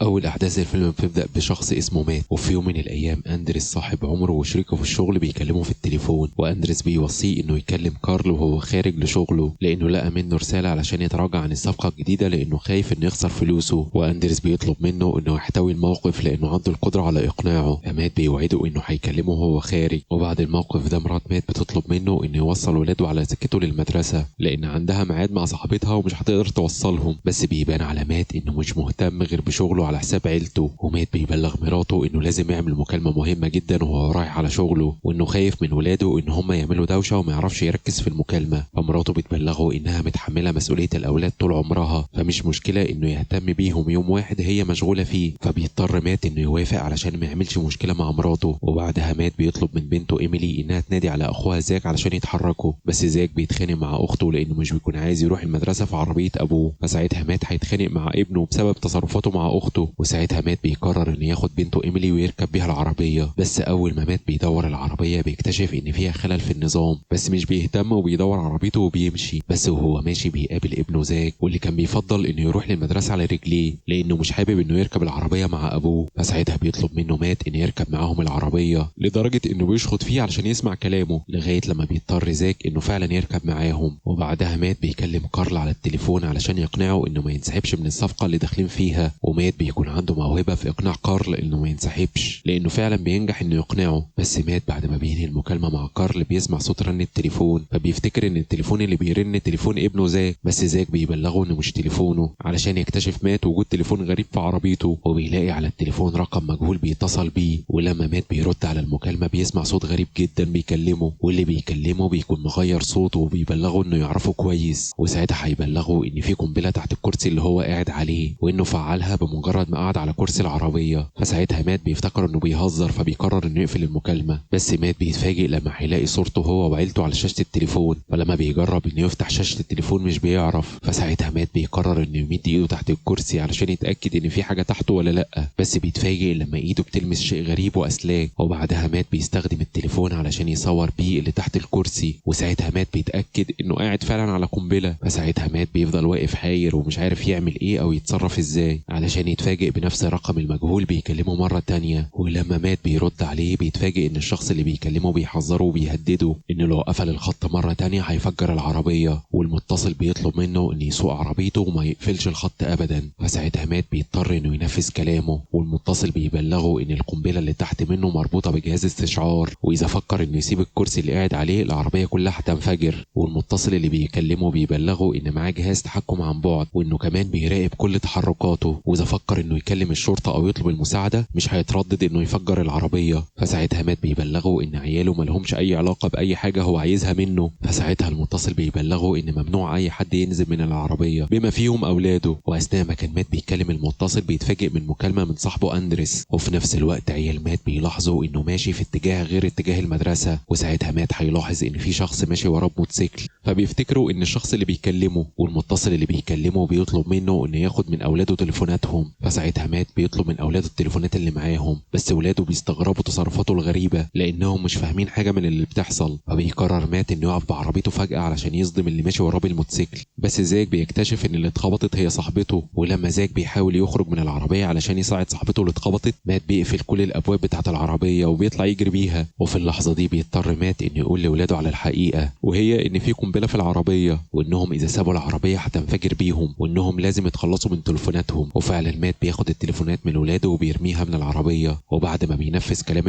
أول أحداث الفيلم بتبدأ بشخص اسمه مات، وفي يوم من الأيام أندريس صاحب عمره وشريكه في الشغل بيكلمه في التليفون، وأندريس بيوصيه إنه يكلم كارل وهو خارج لشغله لأنه لقى منه رسالة علشان يتراجع عن الصفقة الجديدة لأنه خايف إنه يخسر فلوسه. وأندريس بيطلب منه إنه يحتوي الموقف لأنه عنده القدرة على إقناعه، فمات بيوعده إنه هيكلمه وهو خارج. وبعد الموقف ده مرات مات بتطلب منه إنه يوصل ولاده على سكته للمدرسة لأن عندها ميعاد مع صاحبتها ومش هتقدر توصلهم، بس بيبان على مات إنه مش مهتم غير بشغله على حساب عيلته. ومات بيبلغ مراته انه لازم يعمل مكالمة مهمة جدا وهو رايح على شغله، وانه خايف من ولاده ان هم يعملوا دوشة وما يعرفش يركز في المكالمة. فمراته بتبلغه انها متحملة مسؤولية الاولاد طول عمرها، فمش مشكلة انه يهتم بيهم يوم واحد هي مشغولة فيه. فبيضطر مات انه يوافق علشان ما يعملش مشكلة مع مراته. وبعدها مات بيطلب من بنته ايميلي انها تنادي على اخوها زاك علشان يتحركوا، بس زاك بيتخانق مع اخته لانه مش بيكون عايز يروح المدرسة في عربية ابوه. فساعتها مات هيتخانق مع ابنه بسبب تصرفاته مع اخته، وساعتها مات بيقرر انه ياخد بنته ايميلي ويركب بيها العربيه. بس اول ما مات بيدور العربيه بيكتشف ان فيها خلل في النظام، بس مش بيهتم وبيدور عربيته وبيمشي. بس وهو ماشي بيقابل ابنه زاك، واللي كان بيفضل انه يروح للمدرسه على رجليه لانه مش حابب انه يركب العربيه مع ابوه. فساعتها بيطلب منه مات انه يركب معاهم العربيه، لدرجه انه بيشخط فيه علشان يسمع كلامه، لغايه لما بيضطر زاك انه فعلا يركب معاهم. وبعدها مات بيكلم كارل على التليفون علشان يقنعه انه ما ينسحبش من الصفقه اللي داخلين فيها. ومات بيكون عنده موهبه في اقناع كارل انه ما ينسحبش لانه فعلا بينجح انه يقنعه. بس مات بعد ما بينهي المكالمه مع كارل بيسمع صوت رن التليفون، فبيفتكر ان التليفون اللي بيرن تليفون ابنه زاك، بس زاك بيبلغه انه مش تليفونه علشان يكتشف مات وجود تليفون غريب في عربيته. وبيلاقي على التليفون رقم مجهول بيتصل بيه، ولما مات بيرد على المكالمه بيسمع صوت غريب جدا بيكلمه، واللي بيكلمه بيكون مغير صوته وبيبلغه انه يعرفه كويس. وساعتها هيبلغه ان في قنبله تحت الكرسي اللي هو قاعد عليه، وانه فعلها بمجرد ما قعد على كرسي العربيه. فساعتها مات بيفتكر انه بيهزر فبيقرر انه يقفل المكالمه، بس مات بيتفاجئ لما هيلاقي صورته هو وعيلته على شاشه التليفون. فلما بيجرب انه يفتح شاشه التليفون مش بيعرف. فساعتها مات بيقرر انه يمد ايده تحت الكرسي علشان يتاكد ان في حاجه تحته ولا لا، بس بيتفاجئ لما ايده بتلمس شيء غريب واسلاك. وبعدها مات بيستخدم التليفون علشان يصور بيه اللي تحت الكرسي، وساعتها مات بيتاكد انه قاعد فعلا على قنبله. فساعتها مات بيفضل واقف حاير ومش عارف يعمل ايه او يتصرف ازاي علشان يتفاجئ بنفس الرقم المجهول بيكلمه مره تانية. ولما مات بيرد عليه بيتفاجئ ان الشخص اللي بيكلمه بيحذره وبيهدده انه لو قفل الخط مره تانية هيفجر العربيه. والمتصل بيطلب منه انه يسوق عربيته وما يقفلش الخط ابدا. فساعتها مات بيضطر انه ينفذ كلامه، والمتصل بيبلغه ان القنبله اللي تحت منه مربوطه بجهاز استشعار، واذا فكر انه يسيب الكرسي اللي قاعد عليه العربيه كلها هتنفجر. والمتصل اللي بيكلمه بيبلغه ان معاه جهاز تحكم عن بعد، وانه كمان بيراقب كل تحركاته، واذا فكر انه يكلم الشرطه او يطلب المساعده مش هيتردد انه يفجر العربيه. فساعتها مات بيبلغه ان عياله ملهمش اي علاقه باي حاجه هو عايزها منه. فساعتها المتصل بيبلغه ان ممنوع اي حد ينزل من العربيه بما فيهم اولاده. واثناء ما كان مات بيكلم المتصل بيتفاجئ من مكالمه من صاحبه اندريس، وفي نفس الوقت عيال مات بيلاحظوا انه ماشي في اتجاه غير اتجاه المدرسه. وساعتها مات هيلاحظ ان في شخص ماشي وراه بموتوسيكل، فبيفتكروا ان الشخص اللي بيكلمه. والمتصل اللي بيكلمه بيطلب منه انه ياخد من اولاده تليفوناتهم. فساعتها مات بيطلب من اولاده التليفونات اللي معاهم، بس اولاده بيستغربوا تصرفاته الغريبه لانهم مش فاهمين حاجه من اللي بتحصل. فبيقرر مات انه يقف بعربيته فجاه علشان يصدم اللي ماشي وراه بالموتوسيكل، بس زاك بيكتشف ان اللي اتخبطت هي صاحبته. ولما زاك بيحاول يخرج من العربيه علشان يساعد صاحبته اللي اتخبطت، مات بيقفل كل الابواب بتاعه العربيه وبيطلع يجري بيها. وفي اللحظه دي بيضطر مات انه يقول لاولاده على الحقيقه، وهي ان في قنبله في العربيه، وانهم اذا سابوا العربيه هتنفجر بيهم، وانهم لازم يتخلصوا من تليفوناتهم. وفعلا مات بياخد التليفونات من ولاده وبيرميها من العربيه. وبعد ما بينفذ كلام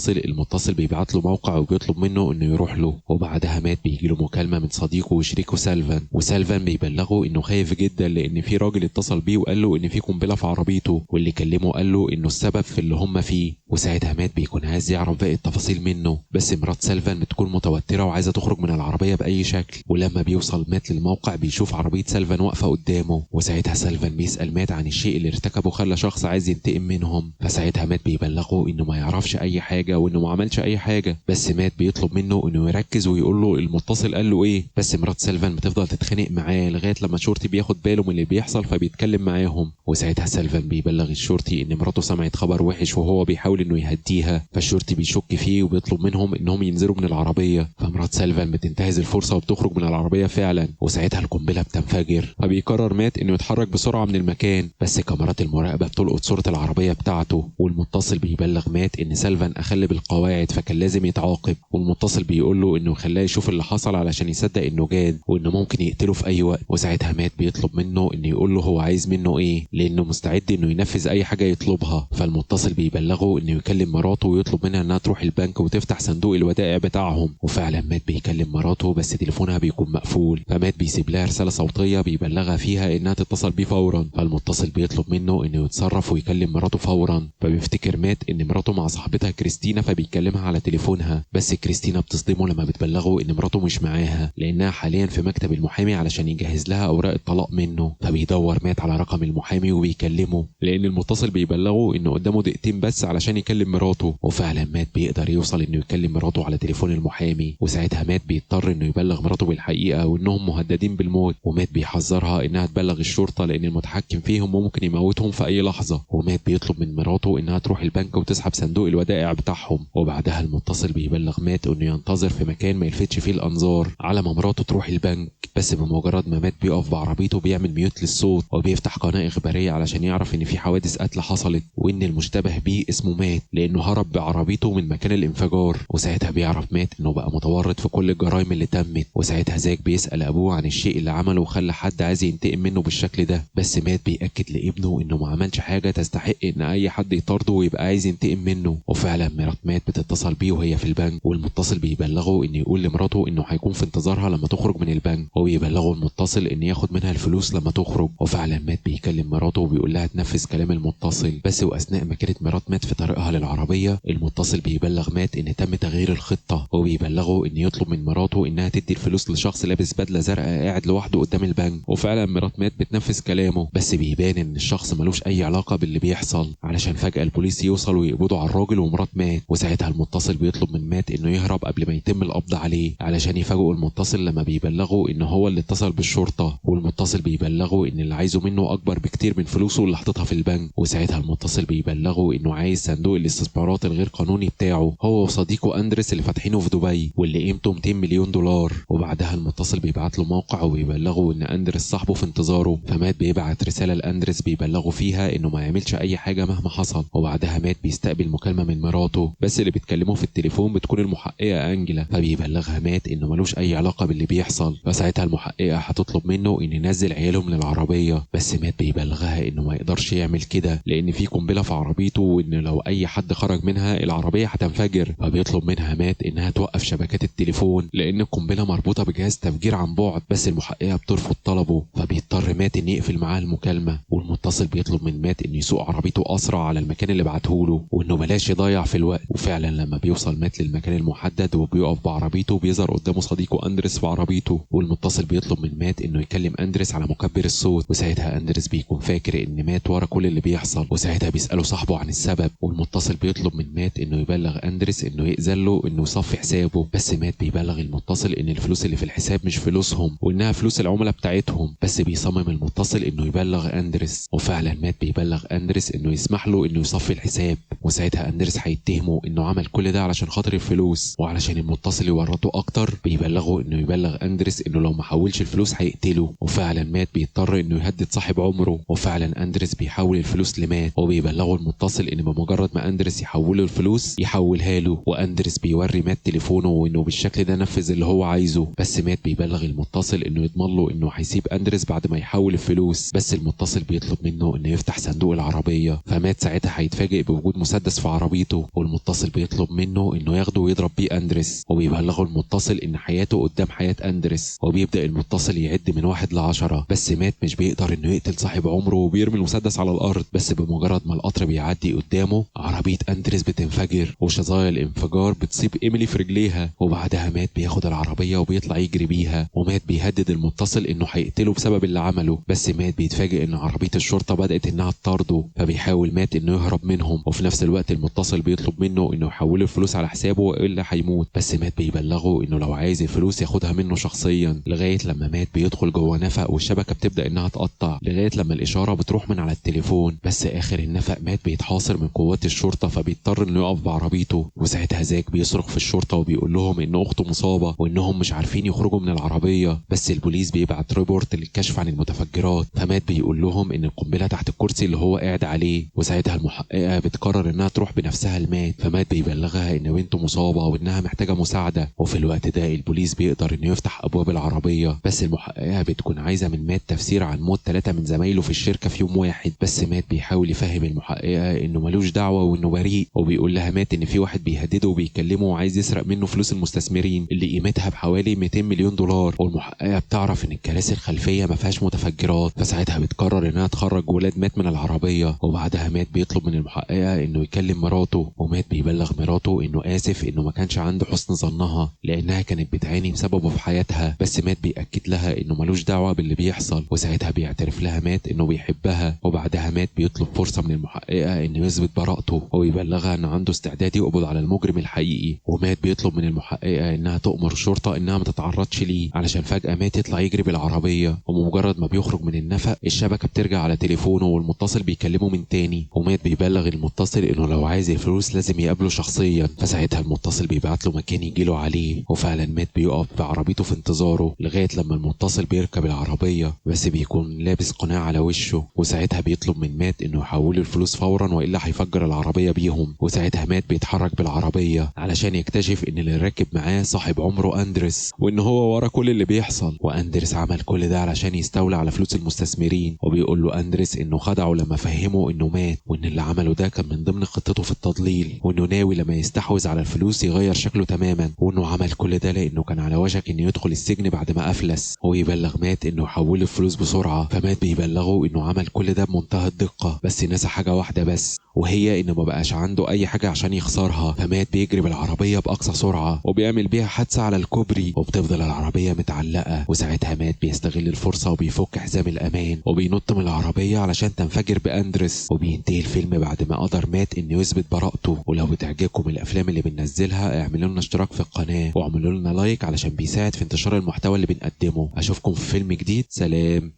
المتصل بيبعت له موقع وبيطلب منه انه يروح له. وبعدها مات بيجي له مكالمه من صديقه وشريكه سالفان، وسالفان بيبلغه انه خايف جدا لان في راجل اتصل بيه وقال له ان في قنبله في عربيته، واللي كلمه قال له انه السبب في اللي هم فيه. وساعتها مات بيكون عايز يعرف باقي التفاصيل منه، بس مرات سالفان بتكون متوتره وعايزه تخرج من العربيه باي شكل. ولما بيوصل مات للموقع بيشوف عربيه سالفان واقفه قدامه، وساعتها سالفان بيسال مات عن الشيء اللي ارتكبه خلى شخص عايز ينتقم منهم. فساعتها مات بيبلغه انه ما يعرفش اي حاجه وانه ما عملش اي حاجه، بس مات بيطلب منه انه يركز ويقول له المتصل قال له ايه. بس مرات سالفان بتفضل تتخانق معاه لغايه لما الشرطي بياخد باله من اللي بيحصل فبيتكلم معاهم. وساعتها سالفان بيبلغ الشرطي ان مراته سمعت خبر وحش وهو بيحاول انه يهديها. فالشرطي بيشك فيه وبيطلب منهم انهم ينزلوا من العربيه. فمرات سالفان بتنتهز الفرصه وبتخرج بيخرج من العربية فعلا، وساعتها القنبلة بتنفجر. فبيقرر مات انه يتحرك بسرعة من المكان، بس كاميرات المراقبة بتلقط صورة العربية بتاعته. والمتصل بيبلغ مات ان سالفان اخل بالقواعد فكان لازم يتعاقب، والمتصل بيقول له انه خلاه يشوف اللي حصل علشان يصدق انه جاد وانه ممكن يقتله في اي وقت. وساعتها مات بيطلب منه انه يقول له هو عايز منه ايه، لانه مستعد انه ينفذ اي حاجة يطلبها. فالمتصل بيبلغه انه يكلم مراته ويطلب منها انها تروح البنك وتفتح صندوق الودائع بتاعهم. وفعلا مات بيكلم مراته بس تليفونها بيكون مقفول، فمات بيسيب لها رسالة صوتية بيبلغها فيها انها تتصل بيه فورا. فالمتصل بيطلب منه انه يتصرف ويكلم مراته فورا. فبيفتكر مات ان مراته مع صاحبتها كريستينا فبيكلمها على تليفونها، بس كريستينا بتصدمه لما بتبلغه ان مراته مش معاها لانها حاليا في مكتب المحامي علشان يجهز لها اوراق الطلاق منه. فبيدور مات على رقم المحامي وبيكلمه، لان المتصل بيبلغه انه قدامه دقيقتين بس علشان يكلم مراته. وفعلا مات بيقدر يوصل انه يكلم مراته على تليفون المحامي. وساعتها مات بيضطر انه يبلغ مراته بالحقيقه وانهم مهددين بالموت. ومات بيحذرها انها تبلغ الشرطه لان المتحكم فيهم وممكن يموتهم في اي لحظه. ومات بيطلب من مراته انها تروح البنك وتسحب صندوق الودائع بتاعهم. وبعدها المتصل بيبلغ مات انه ينتظر في مكان ما يلفتش فيه الانظار على ما مراته تروح البنك. بس بمجرد ما مات بيقف بعربيته بيعمل ميوت للصوت وبيفتح قناه اخباريه علشان يعرف ان في حوادث قتل حصلت وان المشتبه بيه اسمه مات لانه هرب بعربيته من مكان الانفجار. وساعتها بيعرف مات انه بقى متورط في كل الجرائم اللي تمت. وساعتها زاك بيسأل ابوه عن الشيء اللي عمله وخلى حد عايز ينتقم منه بالشكل ده، بس مات بيأكد لابنه انه ما عملش حاجه تستحق ان اي حد يطارده ويبقى عايز ينتقم منه. وفعلا مرات مات بتتصل بيه وهي في البنك، والمتصل بيبلغه انه يقول لمراته انه هيكون في انتظارها لما تخرج من البنك، وبيبلغه المتصل ان ياخد منها الفلوس لما تخرج. وفعلا مات بيكلم مراته وبيقول لها تنفذ كلام المتصل. بس واثناء ما كانت مرات مات في طريقها للعربيه المتصل بيبلغ مات ان تم تغيير الخطه، وبيبلغه ان يطلب من مراته انها تدي الفلوس لشخص لابس بدله زرقاء قاعد لوحده قدام البنك. وفعلا مرات مات بتنفذ كلامه، بس بيبان ان الشخص ملوش اي علاقه باللي بيحصل علشان فجاه البوليس يوصل ويقبضوا على الراجل ومرات مات. وساعتها المتصل بيطلب من مات انه يهرب قبل ما يتم القبض عليه علشان يفاجئوا المتصل لما بيبلغوا ان هو اللي اتصل بالشرطه. والمتصل بيبلغه ان اللي عايزه منه اكبر بكتير من فلوسه اللي حاططها في البنك. وساعتها المتصل بيبلغه انه عايز صندوق الاستثمارات الغير قانوني بتاعه هو وصديقه اندريس اللي فاتحينه في دبي واللي قيمته 200 مليون دولار. وبعدها المتصل بيبعت له موقع وبيبلغه ان اندريس صاحبه في انتظاره. فمات بيبعت رساله لاندريس بيبلغه فيها انه ما يعملش اي حاجه مهما حصل. وبعدها مات بيستقبل مكالمه من مراته، بس اللي بتكلمه في التليفون بتكون المحققه انجلا. فبيبلغها مات انه ملوش اي علاقه باللي بيحصل. فساعتها المحققه هتطلب منه ان ينزل عيالهم للعربيه، بس مات بيبلغها انه ما يقدرش يعمل كده لان في قنبله في عربيته وان لو اي حد خرج منها العربيه هتنفجر. فبيطلب منها مات انها توقف شبكات التليفون لان القنبله مربوطه بجهاز تفجير عن بعد، بس المحققه بترفض طلبه. فبيضطر مات ان يقفل معاها المكالمه. والمتصل بيطلب من مات انه يسوق عربيته اسرع على المكان اللي بعتهوله وانه بلاش يضيع في الوقت. وفعلا لما بيوصل مات للمكان المحدد وبيقف بعربيته بيظهر قدامه صديقه اندريس في عربيته. والمتصل بيطلب من مات انه يكلم اندريس على مكبر الصوت. وساعتها اندريس بيكون فاكر ان مات ورا كل اللي بيحصل، وساعتها بيساله صاحبه عن السبب. والمتصل بيطلب من مات انه يبلغ اندريس انه يأذن له انه يصفي حسابه، بس مات بيبلغ المتصل ان الفلوس اللي في الحساب مش فلوسهم وانها فلوس العملاء بتاعتهم، بس بيصمم المتصل انه يبلغ اندريس. وفعلا مات بيبلغ اندريس انه يسمح له انه يصفي الحساب. وساعتها اندريس هيتهمه انه عمل كل ده علشان خاطر الفلوس، وعلشان المتصل يورطه اكتر بيبلغه انه يبلغ اندريس انه لو ما حولش الفلوس هيقتله. وفعلا مات بيضطر انه يهدد صاحب عمره. وفعلا اندريس بيحول الفلوس لمات وبيبلغه المتصل ان بمجرد ما اندريس يحوله الفلوس يحولها له. واندريس بيوري مات تليفونه وانه بالشكل ده نفذ اللي هو عايزه، بس مات بيبلغ المتصل انه يضمن له انه هيسيب اندريس بعد ما يحول الفلوس. بس المتصل بيطلب منه انه يفتح صندوق العربيه. فمات ساعتها هيتفاجئ بوجود مسدس في عربيته، والمتصل بيطلب منه انه ياخده ويضرب بيه اندريس. وبيبلغه المتصل ان حياته قدام حياه اندريس. وبيبدا المتصل يعد من 1 ل10، بس مات مش بيقدر انه يقتل صاحب عمره وبيرمي المسدس على الارض. بس بمجرد ما القطر بيعدي قدامه عربيه اندريس بتنفجر وشظايا الانفجار بتصيب ايميلي في رجليها. وبعدها مات بياخد العربيه وبيطلع يجري بيها. ومات بيهدد المتصل انه هيقتله بسبب اللي عمله، بس مات بيتفاجئ ان عربيه الشرطه بدات انها تطارده. فبيحاول مات انه يهرب منهم، وفي نفس الوقت المتصل بيطلب منه انه يحول الفلوس على حسابه والا هيموت. بس مات بيبلغه انه لو عايز الفلوس ياخدها منه شخصيا، لغايه لما مات بيدخل جوه نفق والشبكه بتبدا انها تقطع لغايه لما الاشاره بتروح من على التليفون. بس اخر النفق مات بيتحاصر من قوات الشرطه فبيضطر انه يقف بعربيته. وساعتها زاك بيصرخ في الشرطه وبيقول لهم ان اخته مصابه وانهم مش عارفين عارفين يخرجوا من العربية، بس البوليس بيبعت ريبورت للكشف عن المتفجرات. فمات بيقول لهم ان القنبلة تحت الكرسي اللي هو قاعد عليه، وساعتها المحققة بتقرر انها تروح بنفسها لمات. فمات بيبلغها ان بنته مصابة وانها محتاجة مساعدة. وفي الوقت ده البوليس بيقدر انه يفتح ابواب العربية، بس المحققة بتكون عايزة من مات تفسير عن موت 3 من زمايله في الشركة في يوم واحد. بس مات بيحاول يفهم المحققة انه ملوش دعوة وانه بريء، وبيقول لها مات ان في واحد بيهدده وبيكلمه وعايز يسرق منه فلوس المستثمرين اللي قيمتها بحوالي 200 مليون دولار. والمحققة بتعرف ان الكراسي الخلفية ما فيهاش متفجرات، فساعتها بتقرر انها تخرج ولاد مات من العربية. وبعدها مات بيطلب من المحققة انه يكلم مراته، ومات بيبلغ مراته انه اسف انه ما كانش عنده حسن ظنها لانها كانت بتعاني بسببه في حياتها. بس مات بيأكد لها انه ملوش دعوة باللي بيحصل، وساعتها بيعترف لها مات انه بيحبها. وبعدها مات بيطلب فرصة من المحققة انه يثبت براءته، ويبلغها ان عنده استعداد يقبض على المجرم الحقيقي. ومات بيطلب من المحققة انها تؤمر الشرطة انها ما تتعرضش ليه، علشان فجأة مات يطلع يجري بالعربية. ومجرد ما بيخرج من النفق الشبكة بترجع على تليفونه والمتصل بيكلمه من تاني. ومات بيبلغ المتصل انه لو عايز الفلوس لازم يقابله شخصيا. فساعتها المتصل بيبعت له مكان يجيله عليه، وفعلا مات بيقف بعربيته في انتظاره لغاية لما المتصل بيركب العربية، بس بيكون لابس قناع على وشه. وساعتها بيطلب من مات انه يحوله الفلوس فورا والا هيفجر العربية بيهم. وساعتها مات بيتحرك بالعربية علشان يكتشف ان اللي راكب معاه صاحب عمره اندرس، وان هو ورا كل اللي بيحصل. واندرس عمل كل ده علشان يستولى على فلوس المستثمرين. وبيقول له اندرس انه خدعه لما فهمه انه مات، وان اللي عمله ده كان من ضمن خطته في التضليل، وانه ناوي لما يستحوذ على الفلوس يغير شكله تماما، وانه عمل كل ده لانه كان على وشك انه يدخل السجن بعد ما افلس. هو يبلغ مات انه يحول الفلوس بسرعة. فمات بيبلغه انه عمل كل ده بمنتهى الدقة، بس نسى حاجة واحدة بس، وهي انه ما بقاش عنده اي حاجة عشان يخسرها. فمات بيجري بالعربية باقصى سرعة وبيعمل بيها حادثة على الكوبري، وبتفضل العربية متعلقة. وساعتها مات بيستغل الفرصة وبيفك حزام الامان وبينط من العربية علشان تنفجر باندرس. وبينتهي الفيلم بعد ما قدر مات انه يثبت براءته. ولو بتعجبكم الافلام اللي بننزلها اعملوا لنا اشتراك في القناة واعملوا لنا لايك علشان بيساعد في انتشار المحتوى اللي بنقدمه. اشوفكم في فيلم جديد، سلام.